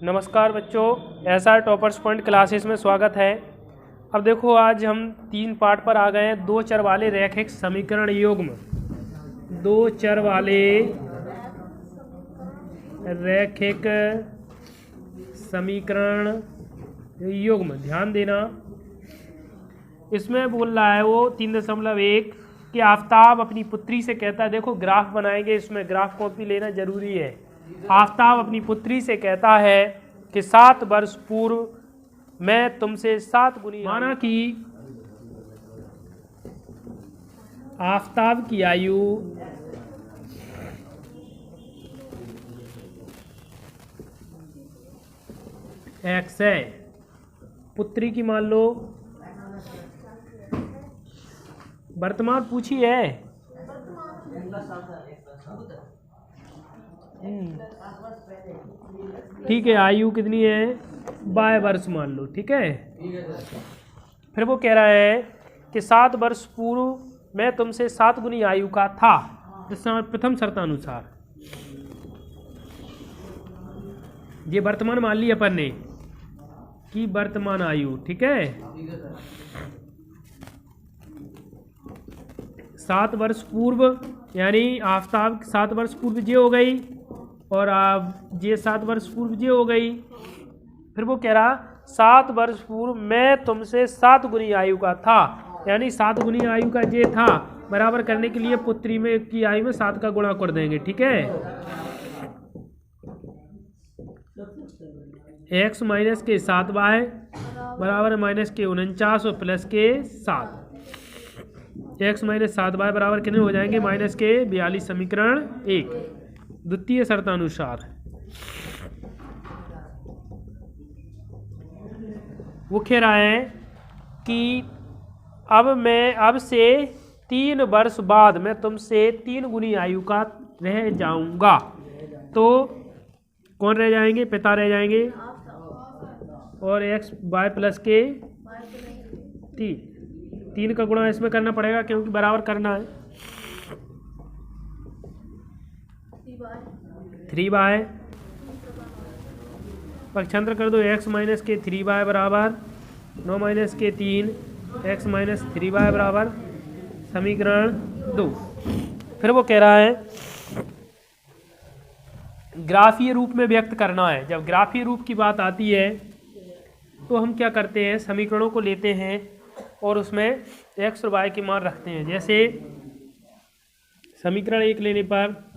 नमस्कार बच्चों, SR toppers point classes में स्वागत है। अब देखो, आज हम 3 पार्ट पर आ गए हैं। 2 चर वाले रैखिक समीकरण युग्म। 2 चर वाले रैखिक समीकरण युग्म, ध्यान देना। इसमें बोल रहा है वो 3.1 कि आफताब अपनी पुत्री से कहता है, देखो ग्राफ बनाएंगे, इसमें ग्राफ कॉपी लेना जरूरी है। आफताब अपनी पुत्री से कहता है कि 7 वर्ष पूर्व मैं तुमसे 7 गुनी, माना कि आफताब की आयु x है, पुत्री की मान लो वर्तमान पूछी है। ठीक है, आयु कितनी है? 22 वर्ष मान लो, ठीक है। फिर वो कह रहा है कि 7 वर्ष पूर्व मैं तुमसे 7 गुनी आयु का था, इस प्रथम शर्तानुसार। ये वर्तमान मान ली अपन ने कि वर्तमान आयु, ठीक है। 7 वर्ष पूर्व यानी आफताब 7 वर्ष पूर्व ये हो गई, और आप ये 7 वर्ष पूर्व ये हो गई। फिर वो कह रहा 7 वर्ष पूर्व मैं तुमसे 7 गुनी आयु का था, यानी 7 गुनी आयु का ये था। बराबर करने के लिए पुत्री में की आयु में 7 का गुणा कर देंगे, ठीक है। x माइनस के 7y बराबर माइनस के 49 और प्लस के 7। x माइनस 7y बराबर कितने हो जाएंगे? माइनस के 42। समीकरण 1 द्वितीय शर्तानुसार। वो कह रहा है कि अब से 3 वर्ष बाद मैं तुमसे 3 गुनी आयु का रह जाऊंगा। तो कौन रह जाएंगे? पिता रह जाएंगे, और x y प्लस के 3 का गुणा इसमें करना पड़ेगा क्योंकि बराबर करना है। 3y पक्षांतर कर दो, x माइनस के 3y बराबर 9 माइनस के 3, x माइनस 3y बराबर समीकरण 2। फिर वो कह रहा है ग्राफीय रूप में व्यक्त करना है। जब ग्राफीय रूप की बात आती है तो हम क्या करते हैं, समीकरणों को लेते हैं और उसमें x और y की मान रखते हैं। जैसे समीकरण 1 लेने पर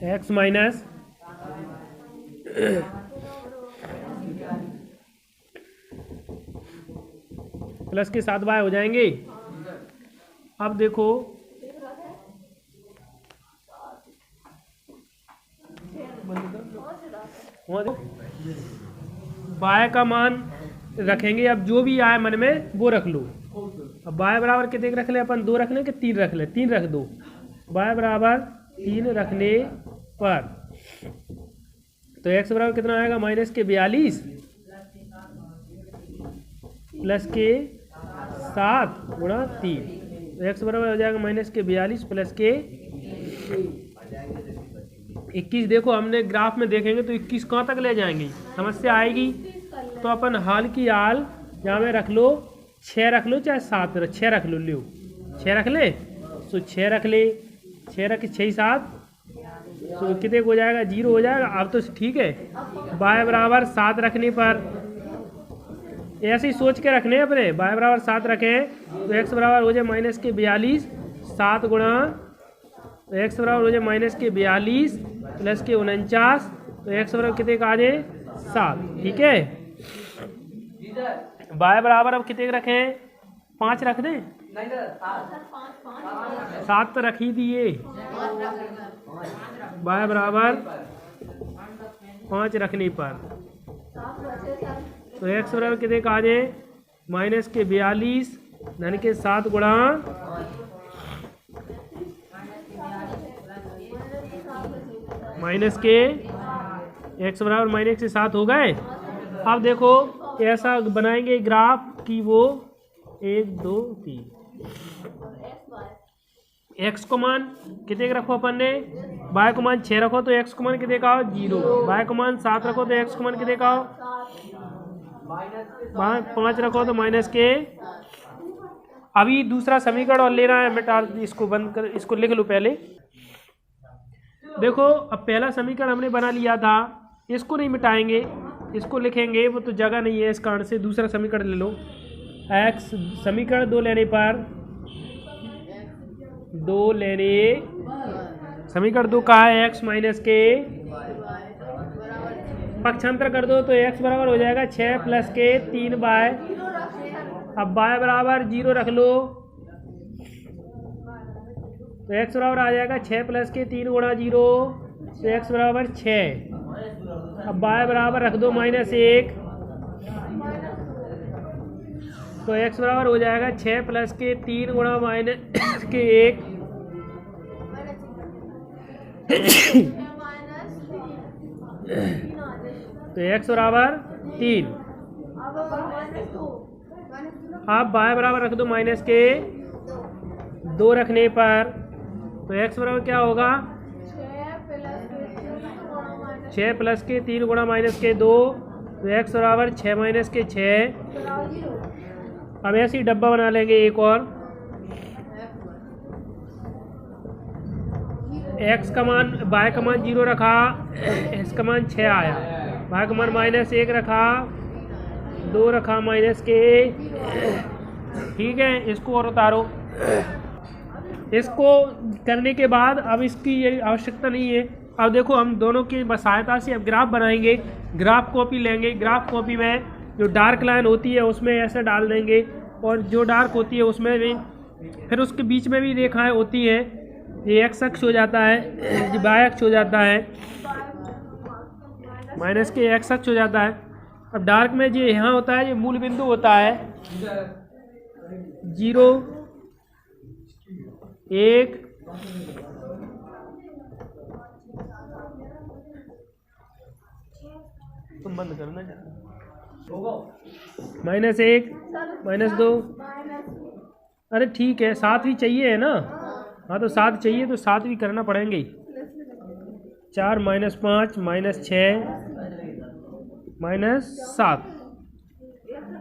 x माइनस प्लस के 7y हो जाएंगे। अब देखो y का मान रखेंगे, अब जो भी आए मन में वो रख लो। अब y बराबर कितने रख ले अपन? 2 रख ले कि 3 रख ले? 3 रख दो। y बराबर 3 रखने पर तो x बराबर कितना आएगा? माइनस के 42 प्लस के 7 गुणा 3। तो x बराबर हो जाएगा माइनस के 42 प्लस के 21। देखो हमने ग्राफ में देखेंगे तो 21 कहाँ तक ले जाएंगे, समस्या आएगी। तो अपन हाल की हाल यहाँ में रख लो, 6 रख लो चाहे 7, 6 रख लो, लो 6 रख ले, तो 6 रख ले, 6 रख 6 7 तो कितने हो जाएगा? 0 हो जाएगा। अब तो ठीक है। y बराबर 7 रखने पर ऐसे ही सोच के रखने अपने, y बराबर 7 रखें तो x बराबर हो जाए माइनस के 42, 7 गुणा तो x बराबर हो जाए माइनस के 42 प्लस के 49, तो x बराबर कितने का आ जाए? 7, ठीक है। y बराबर अब कितने रखें? 5 रख दें? 7 तो रख ही दिए। y बराबर 5 रखने पर तो x बराबर कितने का आ जाए? माइनस के 42 धन के 7 गुणा माइनस के x बराबर माइनस के 7 हो गए। अब देखो ऐसा बनाएंगे ग्राफ कि वो 1 2 3 एक्स को मान कितने रखो अपन ने, वाई को मान 6 रखो तो एक्स को मान कितने का हो 0, वाई को मान 7 रखो तो एक्स को मान कितने का हो 5 रखो तो माइनस के। अभी दूसरा समीकरण और लेना है, मिटा इसको बंद कर, इसको लिख लो पहले। देखो अब पहला समीकरण हमने बना लिया था, इसको नहीं मिटाएंगे, इसको लिखेंगे, वो तो जगह नहीं है इस कारण से। दूसरा समीकरण ले लो, एक्स समीकरण 2 लेने पर, 2 लेने समीकरण 2 का है एक्स माइनस के, पक्षांतर कर दो तो एक्स बराबर हो जाएगा 6 प्लस के 3 बाय, अब बाय बराबर 0 रख लो तो एक्स बराबर आ जाएगा 6 प्लस के 3 गुणा 0 तो एक्स बराबर 6। अब बाय बराबर रख दो -1 तो एक्स बराबर हो जाएगा 6 प्लस के 3 गुणा माइनस के 1 तो एक्स बराबर 3। आप बाय बराबर रख दो माइनस के 2 रखने पर तो एक्स बराबर क्या होगा 6 प्लस के 3 गुणा माइनस के 2 तो एक्स बराबर 6 माइनस के 6। अब ऐसे ही डब्बा बना लेंगे एक और, एक्स का मान बाय का मान 0 रखा, एक्स का मान 6 आया, बाय का मान -1 रखा, 2 रखा माइनस के। ठीक है, इसको और उतारो। इसको करने के बाद अब इसकी ये आवश्यकता नहीं है। अब देखो हम दोनों की सहायता से अब ग्राफ बनाएंगे। ग्राफ कॉपी लेंगे, ग्राफ कॉपी में जो डार्क लाइन होती है उसमें ऐसे डाल देंगे और जो डार्क होती है उसमें भी, फिर उसके बीच में भी रेखाएं होती है, ये एक्स अक्ष हो जाता है, ये वाई अक्ष हो जाता है, माइनस के एक्स अक्ष हो जाता है। अब डार्क में जो यहाँ होता है ये मूल बिंदु होता है 0 1 तुम बंद करना, -1 -2, अरे ठीक है 7 भी चाहिए है ना, हाँ तो 7 चाहिए तो 7 भी करना पड़ेंगे। 4 -5 -6 -7,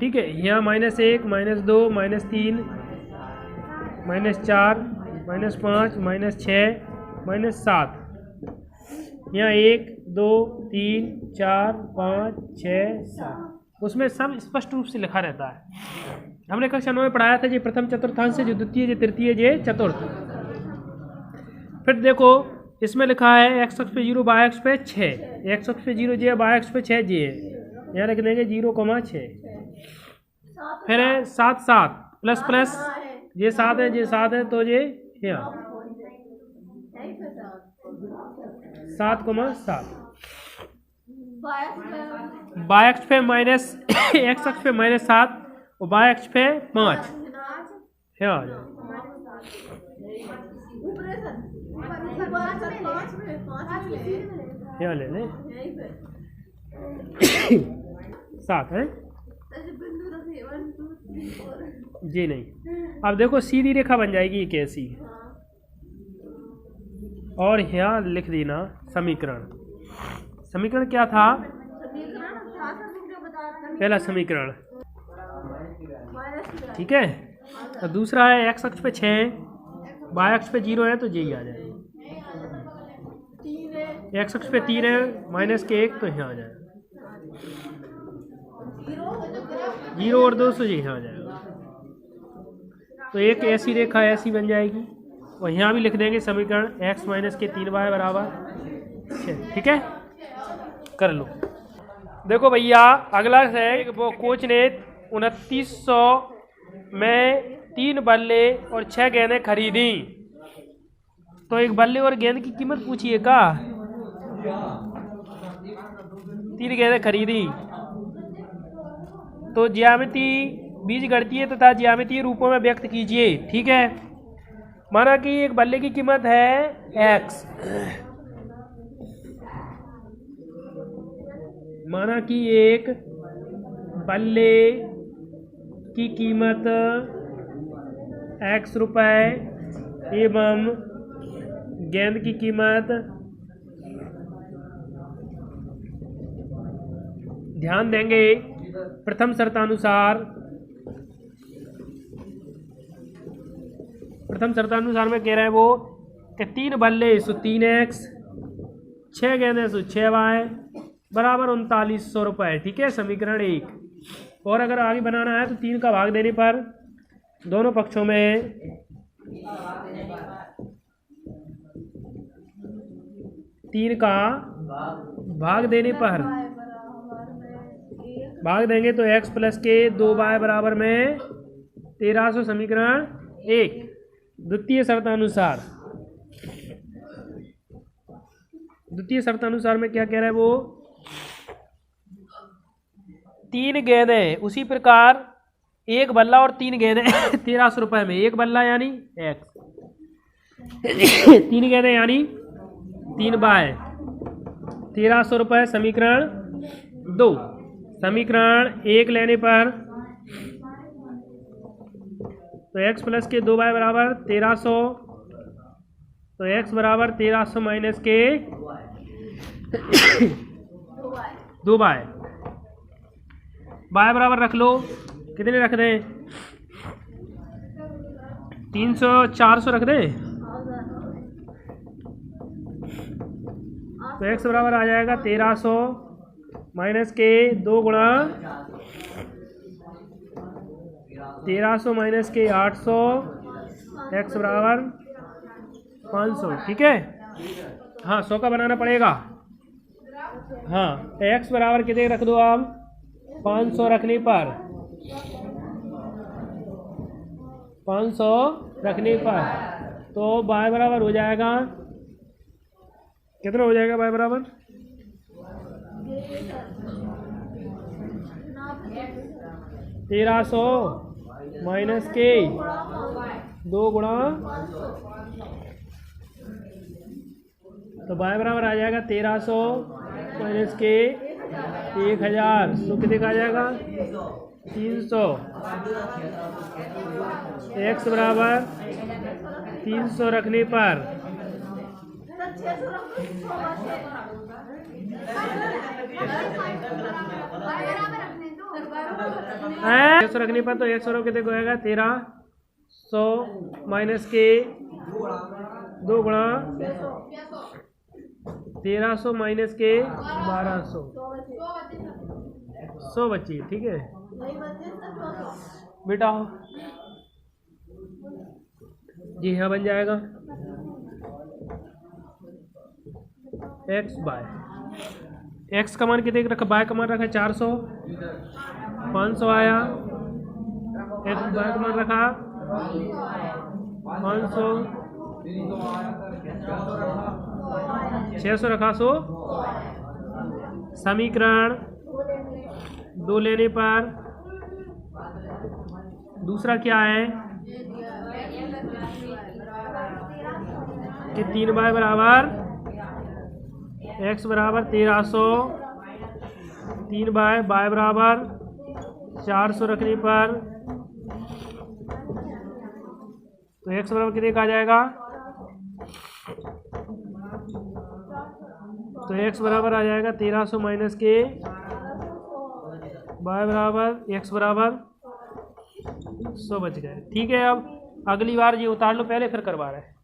ठीक है। यहाँ -1 -2 -3 -4 -5 -6 -7, यहाँ 1 2 3 4 5 6 7, उसमें सब स्पष्ट रूप से लिखा रहता है। हमने कक्षा 9 में पढ़ाया था, ये प्रथम चतुर्थांश, जो द्वितीय, जो तृतीय, जो चतुर्थ। फिर देखो इसमें लिखा है एक्स अक्ष पे 0, वाई अक्ष पे 6, एक्स अक्ष पे 0 जे, वाई अक्ष पे 6 जे, यहाँ लिख देंगे 0,6। फिर है 7 7 प्लस प्लस, ये 7 है, ये 7 है तो ये यहाँ 7,7, वाई अक्ष पे माइनस, एक्स अक्ष पे -7 और वाई अक्ष पे 5, यहाँ आ जाए। यहाँ ले ले 7 है जी, नहीं। अब देखो सीधी रेखा बन जाएगी ये कैसी, और यहाँ लिख देना समीकरण। समीकरण क्या था, पहला समीकरण, ठीक है। और दूसरा है एक्स अक्ष पे 6, वाई अक्ष पे 0 है तो यही आ जाएगा। एक्स अक्ष पे 3 है, -1 तो यहाँ आ जाएगा, 0 और 2 तो यहाँ आ जाएगा। तो एक ऐसी रेखा ऐसी बन जाएगी, और यहाँ भी लिख देंगे समीकरण एक्स - 3y बराबर 6। ठीक है, कर लो। देखो भैया अगला है, वो कोच ने 2900 में 3 बल्ले और 6 गेंदें खरीदी। तो एक बल्ले और गेंद की कीमत पूछिए का, 3 गेंदें खरीदी। तो ज्यामिति बीजगणितीय तथा ज्यामितीय रूपों में व्यक्त कीजिए। ठीक है, माना कि एक बल्ले की कीमत है x, माना कि एक बल्ले की कीमत x रुपए एवं गेंद की कीमत, ध्यान देंगे प्रथम शर्तानुसार में कह रहा है वो कि 3 बल्ले सो 3x, 6 गेंदें सो 6y बराबर 3900 रुपये। ठीक है, समीकरण 1। और अगर आगे बनाना है तो 3 का भाग देने पर दोनों पक्षों में 3 का भाग देने पर भाग देंगे तो x प्लस के 2y बराबर में 1300, समीकरण 1। द्वितीय शर्तानुसार में क्या कह रहा है वो, 3 गेंदें उसी प्रकार 1 बल्ला और 3 गेंदें 1300 रुपये में। 1 बल्ला यानी x, 3 गेंदें यानी 3 बाय 1300 रुपये, समीकरण 2। समीकरण 1 लेने पर तो x प्लस के 2y बराबर 1300, तो x बराबर 1300 माइनस के 2y, y बराबर रख लो, कितने रख दें, 300 400 रख दें, तो x बराबर आ जाएगा 1300 माइनस के 2 गुणा 1300 माइनस के 800, x बराबर 500। ठीक है, हाँ 100 का बनाना पड़ेगा। हाँ, x बराबर कितने रख दो आप, 500 रखने पर 500 रखने पर तो y बराबर हो जाएगा, कितना हो जाएगा y बराबर, 1300 माइनस के 2 गुणा, तो y बराबर आ जाएगा 1300 माइनस के 1000, तो कितने का आ जाएगा 300। x बराबर 300 रखने पर रखने पर तो 100 कितने को आएगा 1300 माइनस के 2 गुणा 1300 माइनस के 1200, 100 बची। ठीक है बेटा, जी हाँ बन जाएगा x बाय, x का मान कितने रखा, y का मान रखा 400, 500 आया, x y का मान रखा 500, 600 रखा, 100। समीकरण 2 लेने पर दूसरा क्या है कि 3y बराबर x बराबर 1300, 3y y बराबर 400 रखने पर तो x बराबर कितने का आ जाएगा, तो x बराबर आ जाएगा 1300 माइनस के y बराबर x बराबर 100 बच गए। ठीक है, अब अगली बार ये उतार लो पहले, फिर करवा रहे हैं।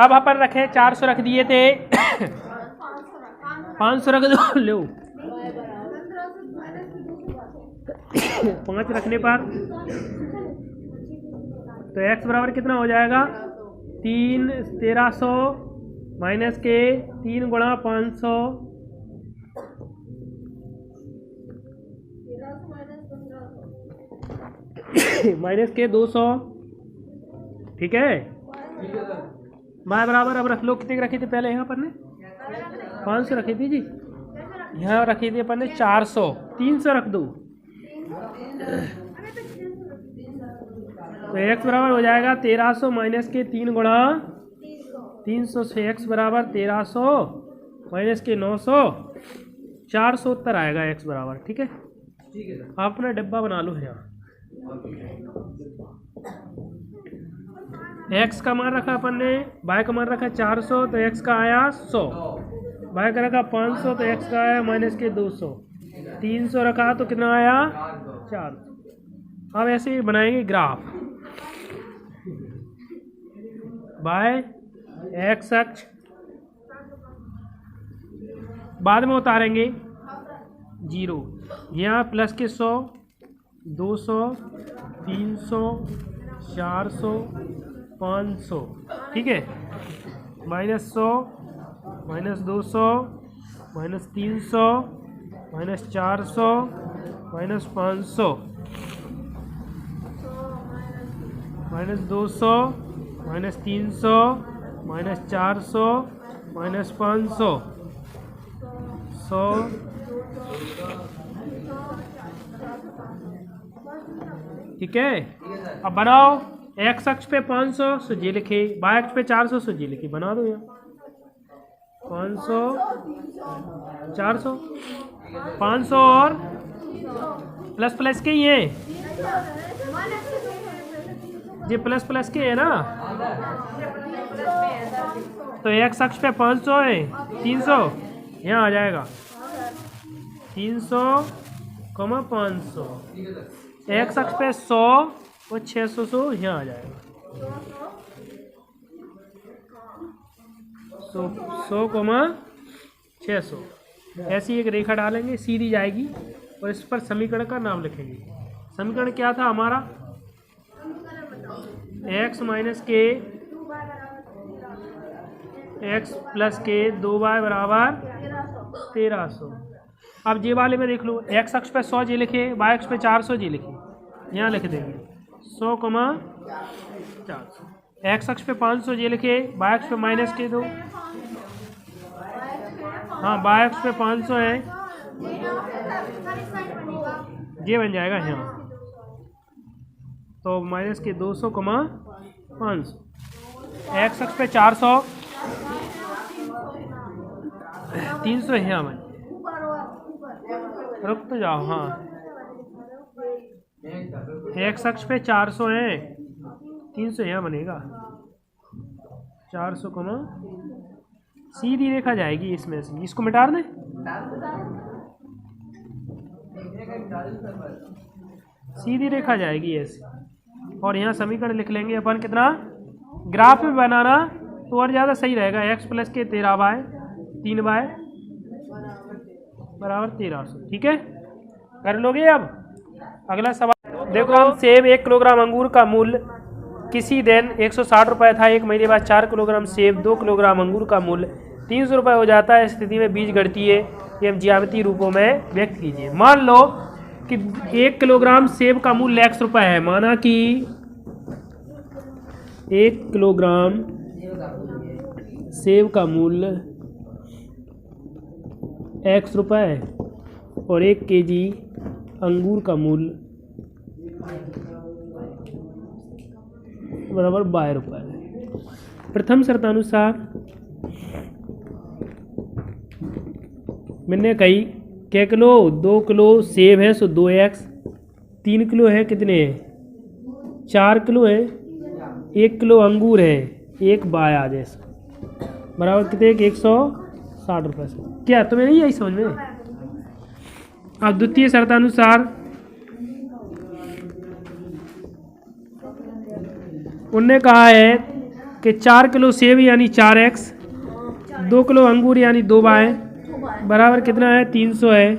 अब अपन रखे 400 रख दिए थे 500 रख दो, लो 5 रखने पर तो x बराबर कितना हो जाएगा 1300 माइनस के 3 गुणा 500, माइनस के 200। ठीक है, y बराबर अब रख लो, कितने रखी थी पहले, यहाँ पर ने 500 रखी थी जी, यहाँ रखी थी अपन ने 400, 300 रख दो, तो x बराबर हो जाएगा 1300 माइनस के 3 गुणा 300 से x बराबर 1300 माइनस के 900, 400 उत्तर आएगा x बराबर। ठीक है, आप अपना डिब्बा बना लो यहाँ। एक्स का मान रखा अपन ने, वाई का मान रखा 400 तो एक्स का आया 100, वाई का रखा 500 तो एक्स का आया माइनस के 200, 300 रखा तो कितना आया 400। अब ऐसे ही बनाएंगे ग्राफ। बाय एक्स अक्ष बाद में उतारेंगे 0, यहाँ प्लस के 100, 200, 300, 400, 500, ठीक है, minus 100, minus 200, minus 300, minus 400, minus 500, minus 200, minus 300, minus 400, minus 500, 100, ठीक है। अब बनाओ, एक्स अक्ष पे 500 सो जी लिखे, वाई अक्ष पे 400 सो जी लिखे, बना दो यहाँ 500, 400, 500 और प्लस प्लस के ही है, ये प्लस प्लस के है ना, तो एक्स अक्ष पे 500 है, 300 यहाँ आ जाएगा 300, 500, एक्स अक्ष पे 100 और 600 यहाँ आ जाएगा 100, 600। ऐसी एक रेखा डालेंगे, सीधी जाएगी और इस पर समीकरण का नाम लिखेंगे। समीकरण क्या था हमारा, x माइनस के x प्लस के 2y बराबर 1300। अब जे वाले में देख लो, x अक्ष पे 100 जी लिखे, y अक्ष पे 400 जी लिखे, यहाँ लिख देंगे 100, 400, x अक्ष पे 500 जी लिखे, y अक्ष पे माइनस के 2, हाँ y अक्ष पे 500 है, ये बन जाएगा यहाँ, तो माइनस के 200, 500, एक्स अक्ष पे 400, 300 है यहाँ बन, रुक तो जाओ, हाँ एक्स अक्ष पे 400 है, 300 यहाँ बनेगा 400, सीधी रेखा जाएगी इसमें से, इसको मिटा दें, सीधी रेखा जाएगी ऐसे, और यहाँ समीकरण लिख लेंगे अपन कितना, ग्राफ में बनाना तो और ज़्यादा सही रहेगा, एक्स प्लस के 13y 3y बराबर 1300, ठीक है, कर लोगे। अब अगला सवाल देखो, हम सेब 1 किलोग्राम अंगूर का मूल्य किसी दिन 160 रुपये था, 1 महीने बाद 4 किलोग्राम सेब 2 किलोग्राम अंगूर का मूल्य 300 रुपये हो जाता है। इस स्थिति में बीज गणितीय एवं ज्यामितीय रूपों में व्यक्त कीजिए। मान लो कि 1 किलोग्राम सेब का मूल्य x रुपये है, माना कि 1 किलोग्राम सेब का मूल्य x रुपये है और 1 केजी अंगूर का मूल्य बराबर 22 रुपये है। प्रथम शर्तानुसार मैंने कही क्या किलो, 2 किलो सेब है सो 2x, 3 किलो है कितने हैं 4 किलो है, 1 किलो अंगूर है 1 बाया जैसा बराबर कितने 160 रुपये से। क्या तुम्हें नहीं आई समझ में? अब द्वितीय शर्तानुसार उनने कहा है कि 4 किलो सेब यानी 4x, 2 किलो अंगूर यानी 2 बाय बराबर कितना है 300 है।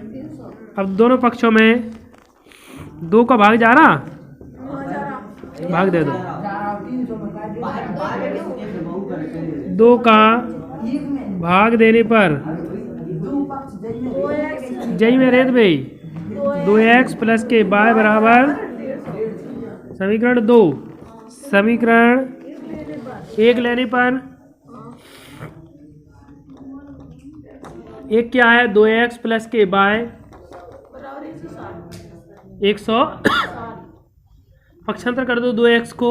अब दोनों पक्षों में 2 का भाग जा रहा, भाग दे दो, 2 का भाग देने पर जय में रेत भाई 2x प्लस के y बराबर समीकरण 2, समीकरण 1 लेने पर एक क्या है 2x प्लस के y 100, पक्षांतर कर दो 2x को,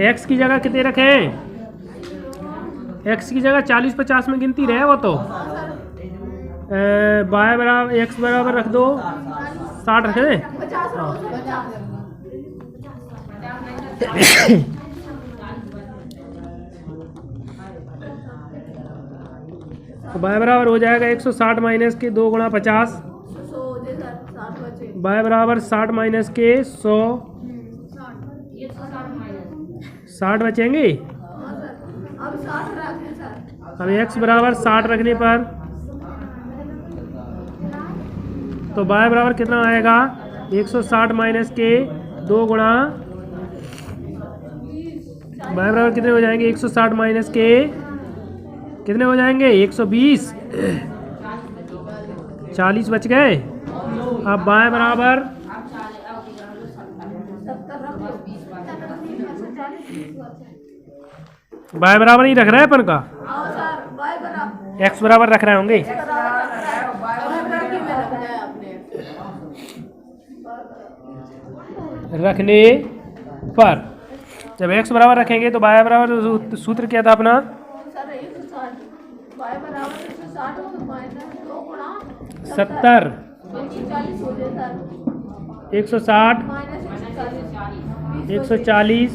x की जगह कितने रखें, x की जगह 40-50 में गिनती रहे वो तो y बराबर x बराबर रख दो 60 रखे थे। तो y बराबर हो जाएगा 160 माइनस के 2 गुणा 50, y बराबर 60 माइनस के 100, 60 बचेंगे। अब x बराबर 60 रखने पर तो y बराबर कितना आएगा, 160 माइनस के 2 गुणा, y बराबर कितने हो जाएंगे, 160 माइनस के कितने हो जाएंगे, 120, 40 बच गए। अब y बराबर y बराबर नहीं रख रहा है अपन का, x बराबर रख रहे होंगे। रखने पर जब x बराबर रखेंगे तो y बराबर सूत्र क्या था अपना, 70, 160, 140,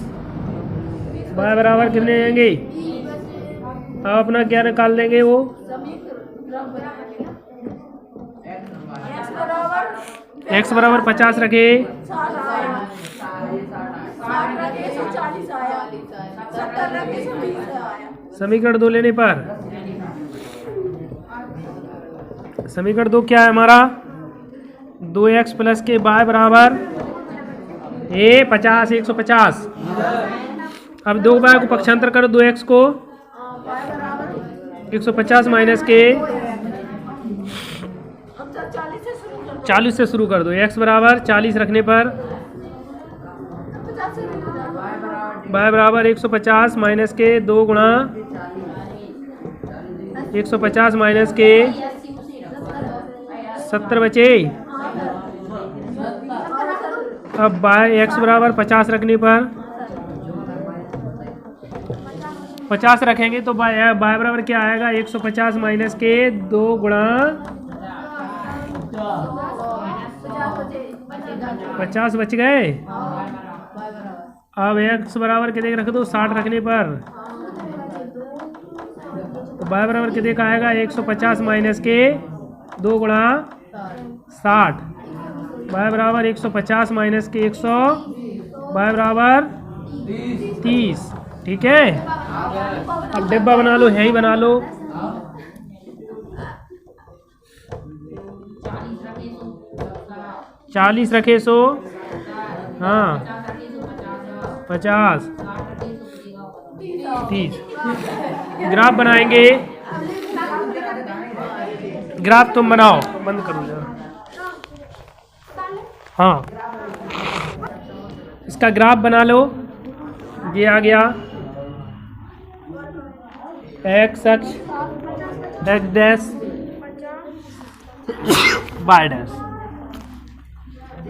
y बराबर कितने आएंगे। अब अपना क्या निकाल देंगे, वो x बराबर 50 रखे, समीकरण 2 लेने पर समीकरण 2 क्या है हमारा, 2x प्लस के y बराबर 50, 150। अब 2 y को पक्षांतर करो, 2x को 150 माइनस के 40 से शुरू कर दो, x बराबर 40 रखने पर y बराबर 150 माइनस के 2 गुणा 150 माइनस के 70 बचे। अब x बराबर 50 रखने पर 50 रखेंगे तो y बराबर क्या आएगा, 150 माइनस के 2 गुणा 50 बच गए। अब x बराबर कितने रख दो, 60 रखने पर तो y बराबर कितने का आएगा, 150 माइनस के 2 गुणा 60, y बराबर 150 माइनस के 100, y बराबर 30। ठीक है, अब डिब्बा बना लो, है ही बना लो। चालीस रखे सो, हाँ 50, 30। ग्राफ बनाएंगे, ग्राफ तुम बनाओ, बंद करो जरा। हाँ, इसका ग्राफ बना लो। ये आ गया x अक्ष, x डैश, y डैश।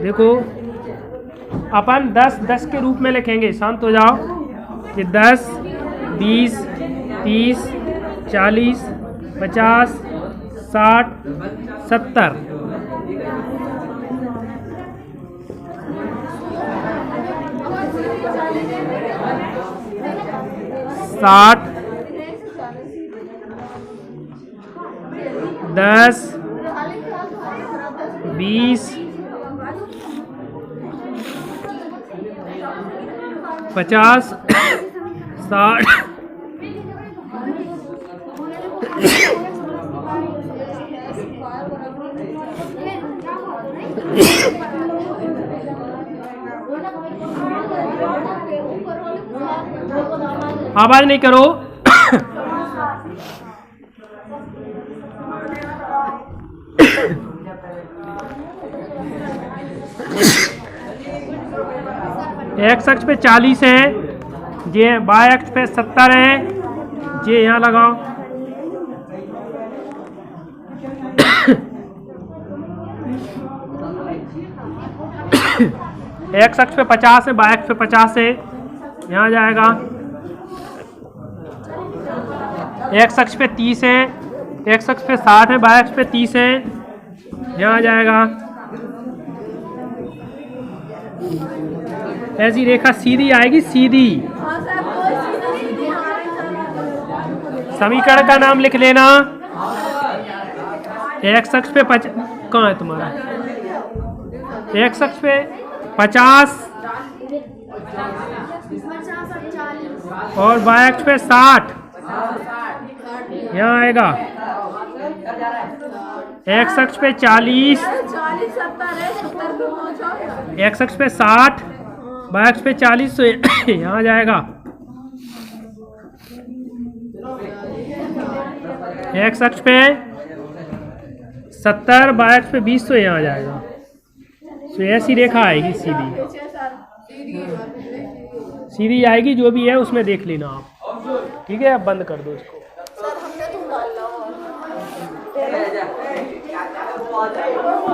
देखो अपन 10 के रूप में लिखेंगे, शांत हो जाओ। ये 10, 20, 30, 40, 50, 60, 70। 60, 10, 20, 50, 60, आवाज नहीं करो। एक्स अक्ष पे 40 है, जे वाई अक्ष पे 70 है, जे यहाँ लगाओ। एक्स अक्ष पे 50 है, वाई अक्ष पे 50 है, यहाँ जाएगा। एक्स अक्ष पे 30 है, एक्स अक्ष पे 60 है, वाई अक्ष पे 30 है, यहाँ जाएगा। ऐसी रेखा सीधी आएगी, सीधी। समीकरण का नाम लिख लेना। एक्स अक्ष पे कहाँ है तुम्हारा? एक्स अक्ष पे 50 और वाई अक्ष पे 60 यहाँ आएगा। एक्स अक्ष पे 40, एक्स अक्ष पे 60, वाई अक्ष पे 40, तो यहाँ जाएगा। एक्स अक्ष पे 70, वाई अक्ष पे 20, तो यहाँ जाएगा। तो ऐसी रेखा आएगी सीधी, सीधी आएगी। जो भी है उसमें देख लेना आप। ठीक है, अब बंद कर दो इसको।